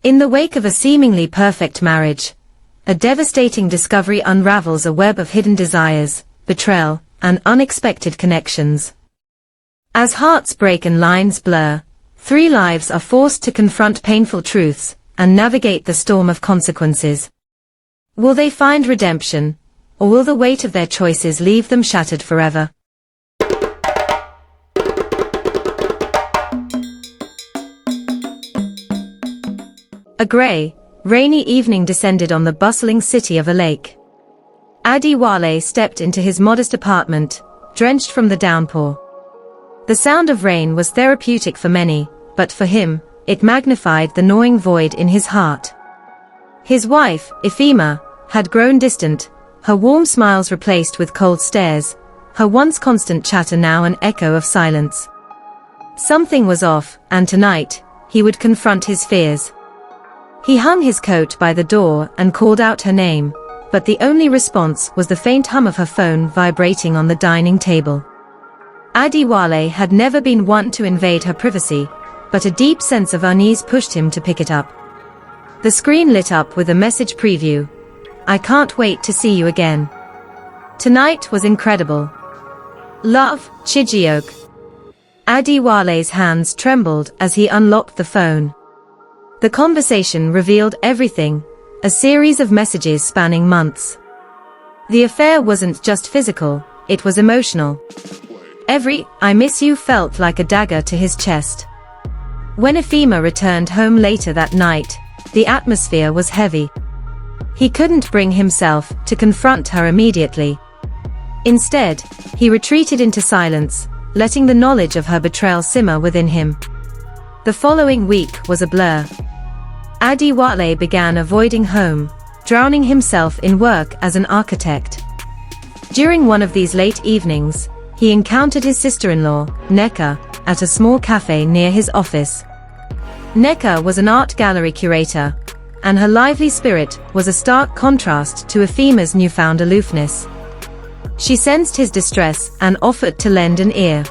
In the wake of a seemingly perfect marriage, a devastating discovery unravels a web of hidden desires, betrayal, and unexpected connections. As hearts break and lines blur, three lives are forced to confront painful truths and navigate the storm of consequences. Will they find redemption, or will the weight of their choices leave them shattered forever? A grey, rainy evening descended on the bustling city of a lake. Adewale stepped into his modest apartment, drenched from the downpour. The sound of rain was therapeutic for many, but for him, it magnified the gnawing void in his heart. His wife, Ifema, had grown distant, her warm smiles replaced with cold stares, her once constant chatter now an echo of silence. Something was off, and tonight, he would confront his fears. He hung his coat by the door and called out her name, but the only response was the faint hum of her phone vibrating on the dining table. Adewale had never been one to invade her privacy, but a deep sense of unease pushed him to pick it up. The screen lit up with a message preview. "I can't wait to see you again. Tonight was incredible. Love, Chijioke." Adewale's hands trembled as he unlocked the phone. The conversation revealed everything, a series of messages spanning months. The affair wasn't just physical, it was emotional. Every "I miss you" felt like a dagger to his chest. When Ifema returned home later that night, the atmosphere was heavy. He couldn't bring himself to confront her immediately. Instead, he retreated into silence, letting the knowledge of her betrayal simmer within him. The following week was a blur. Adewale began avoiding home, drowning himself in work as an architect. During one of these late evenings, he encountered his sister-in-law, Nneka, at a small cafe near his office. Nneka was an art gallery curator, and her lively spirit was a stark contrast to Ifema's newfound aloofness. She sensed his distress and offered to lend an ear.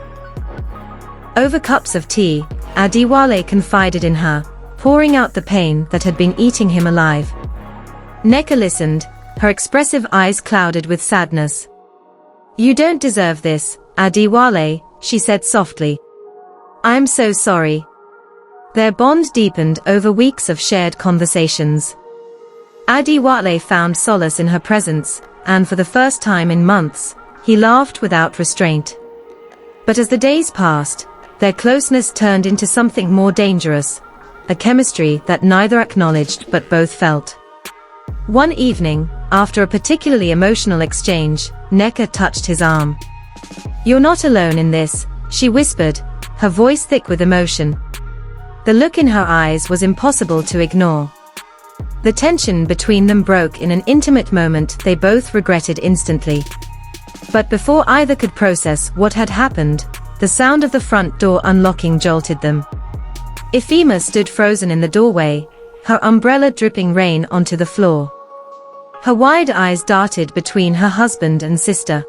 Over cups of tea, Adewale confided in her, pouring out the pain that had been eating him alive. Nneka listened, her expressive eyes clouded with sadness. "You don't deserve this, Adewale," she said softly. "I'm so sorry." Their bond deepened over weeks of shared conversations. Adewale found solace in her presence, and for the first time in months, he laughed without restraint. But as the days passed, their closeness turned into something more dangerous, a chemistry that neither acknowledged but both felt. One evening, after a particularly emotional exchange, Nneka touched his arm. "You're not alone in this," she whispered, her voice thick with emotion. The look in her eyes was impossible to ignore. The tension between them broke in an intimate moment they both regretted instantly. But before either could process what had happened, the sound of the front door unlocking jolted them. Ifema stood frozen in the doorway, her umbrella dripping rain onto the floor. Her wide eyes darted between her husband and sister.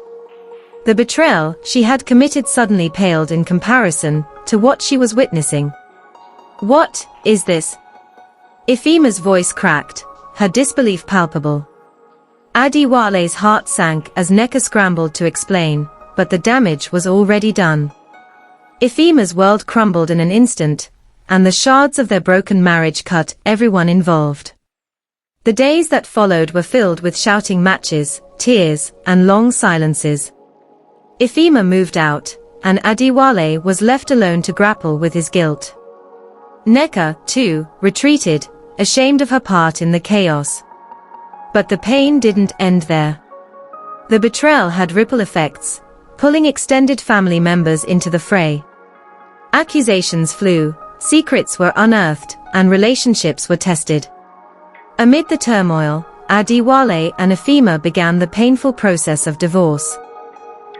The betrayal she had committed suddenly paled in comparison to what she was witnessing. "What is this?" Ifema's voice cracked, her disbelief palpable. Adewale's heart sank as Nneka scrambled to explain, but the damage was already done. Ifema's world crumbled in an instant, and the shards of their broken marriage cut everyone involved. The days that followed were filled with shouting matches, tears, and long silences. Ifema moved out, and Adewale was left alone to grapple with his guilt. Nneka, too, retreated, ashamed of her part in the chaos. But the pain didn't end there. The betrayal had ripple effects, pulling extended family members into the fray. Accusations flew, secrets were unearthed, and relationships were tested. Amid the turmoil, Adewale and Ifema began the painful process of divorce.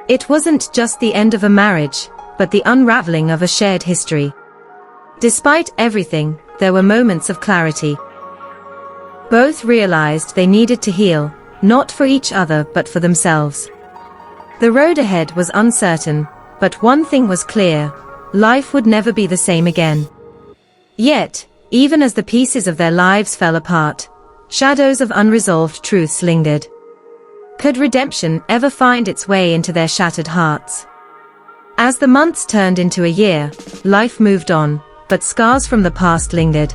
It wasn't just the end of a marriage, but the unraveling of a shared history. Despite everything, there were moments of clarity. Both realized they needed to heal, not for each other but for themselves. The road ahead was uncertain, but one thing was clear: life would never be the same again. Yet, even as the pieces of their lives fell apart, shadows of unresolved truths lingered. Could redemption ever find its way into their shattered hearts? As the months turned into a year, life moved on, but scars from the past lingered.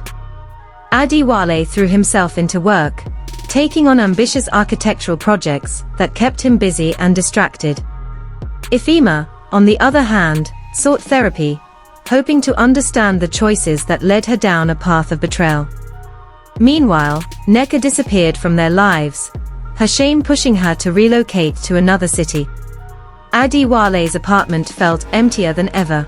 Adewale threw himself into work, taking on ambitious architectural projects that kept him busy and distracted. Ifeoma, on the other hand, sought therapy, hoping to understand the choices that led her down a path of betrayal. Meanwhile, Nneka disappeared from their lives, her shame pushing her to relocate to another city. Adewale's apartment felt emptier than ever.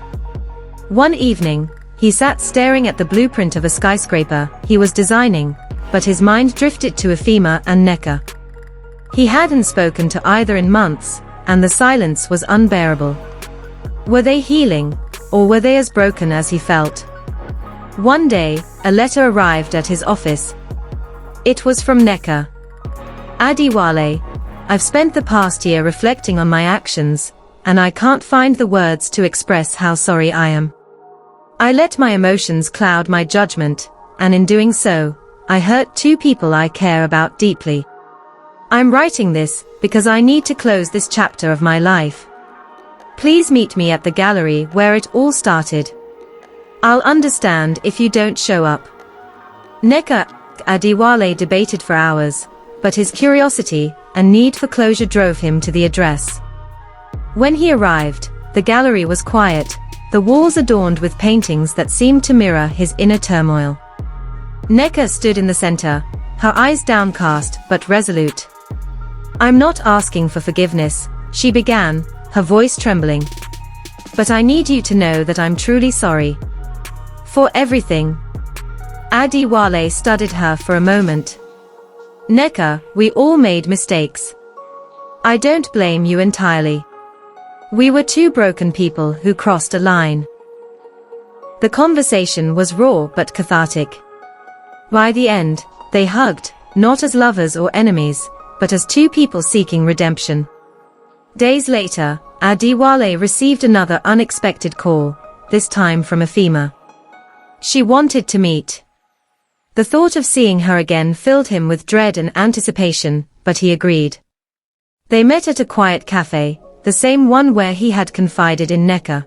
One evening, he sat staring at the blueprint of a skyscraper he was designing, but his mind drifted to Ifeoma and Nneka. He hadn't spoken to either in months, and the silence was unbearable. Were they healing, or were they as broken as he felt? One day, a letter arrived at his office. It was from Nneka. Adewale, I've spent the past year reflecting on my actions, and I can't find the words to express how sorry I am. I let my emotions cloud my judgment, and in doing so, I hurt two people I care about deeply. I'm writing this because I need to close this chapter of my life. Please meet me at the gallery where it all started. I'll understand if you don't show up. Nneka Adewale debated for hours, but his curiosity and need for closure drove him to the address. When he arrived, the gallery was quiet, the walls adorned with paintings that seemed to mirror his inner turmoil. Nneka stood in the center, her eyes downcast but resolute. I'm not asking for forgiveness, she began, her voice trembling. But I need you to know that I'm truly sorry. For everything. Adewale studied her for a moment. Nneka, we all made mistakes. I don't blame you entirely. We were two broken people who crossed a line. The conversation was raw but cathartic. By the end, they hugged, not as lovers or enemies, but as two people seeking redemption. Days later, Adewale received another unexpected call, this time from Ifeoma. She wanted to meet. The thought of seeing her again filled him with dread and anticipation, but he agreed. They met at a quiet cafe, the same one where he had confided in Nneka.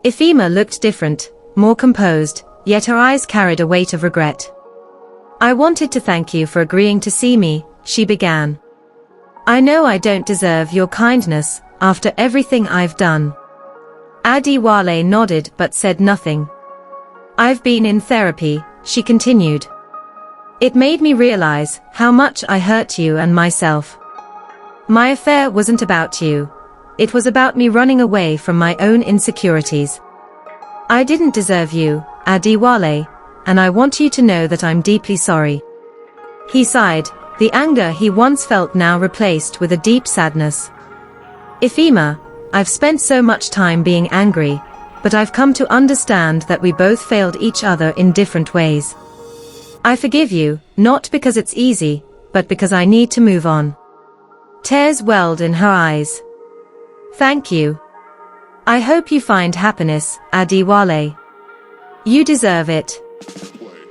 Ifeoma looked different, more composed, yet her eyes carried a weight of regret. I wanted to thank you for agreeing to see me, she began. I know I don't deserve your kindness, after everything I've done. Adewale nodded but said nothing. I've been in therapy, she continued. It made me realize how much I hurt you and myself. My affair wasn't about you. It was about me running away from my own insecurities. I didn't deserve you, Adewale, and I want you to know that I'm deeply sorry. He sighed, the anger he once felt now replaced with a deep sadness. Ifeoma, I've spent so much time being angry, but I've come to understand that we both failed each other in different ways. I forgive you, not because it's easy, but because I need to move on. Tears welled in her eyes. Thank you. I hope you find happiness, Adewale. You deserve it.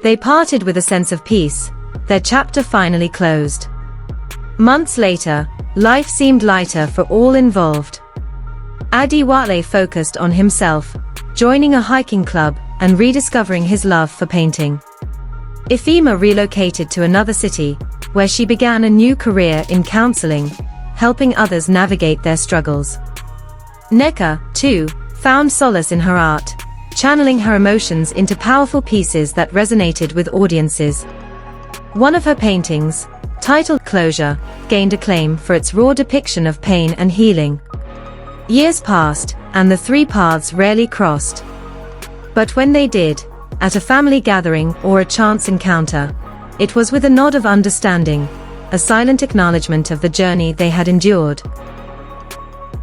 They parted with a sense of peace, their chapter finally closed. Months later, life seemed lighter for all involved. Adewale focused on himself, joining a hiking club and rediscovering his love for painting. Ifeoma relocated to another city, where she began a new career in counseling, helping others navigate their struggles. Nneka, too, found solace in her art, channeling her emotions into powerful pieces that resonated with audiences. One of her paintings, titled Closure, gained acclaim for its raw depiction of pain and healing. Years passed, and the three paths rarely crossed. But when they did, at a family gathering or a chance encounter, it was with a nod of understanding, a silent acknowledgement of the journey they had endured.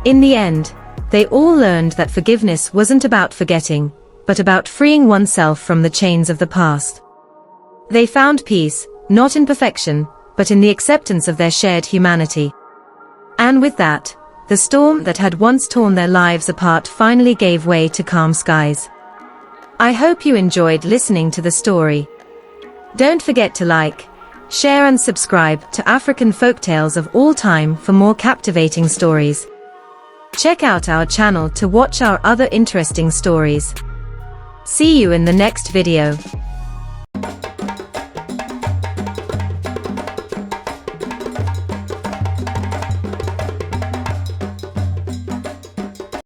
In the end, they all learned that forgiveness wasn't about forgetting, but about freeing oneself from the chains of the past. They found peace, not in perfection, but in the acceptance of their shared humanity. And with that, the storm that had once torn their lives apart finally gave way to calm skies. I hope you enjoyed listening to the story. Don't forget to like, share and subscribe to African Folktales of all time for more captivating stories. Check out our channel to watch our other interesting stories. See you in the next video.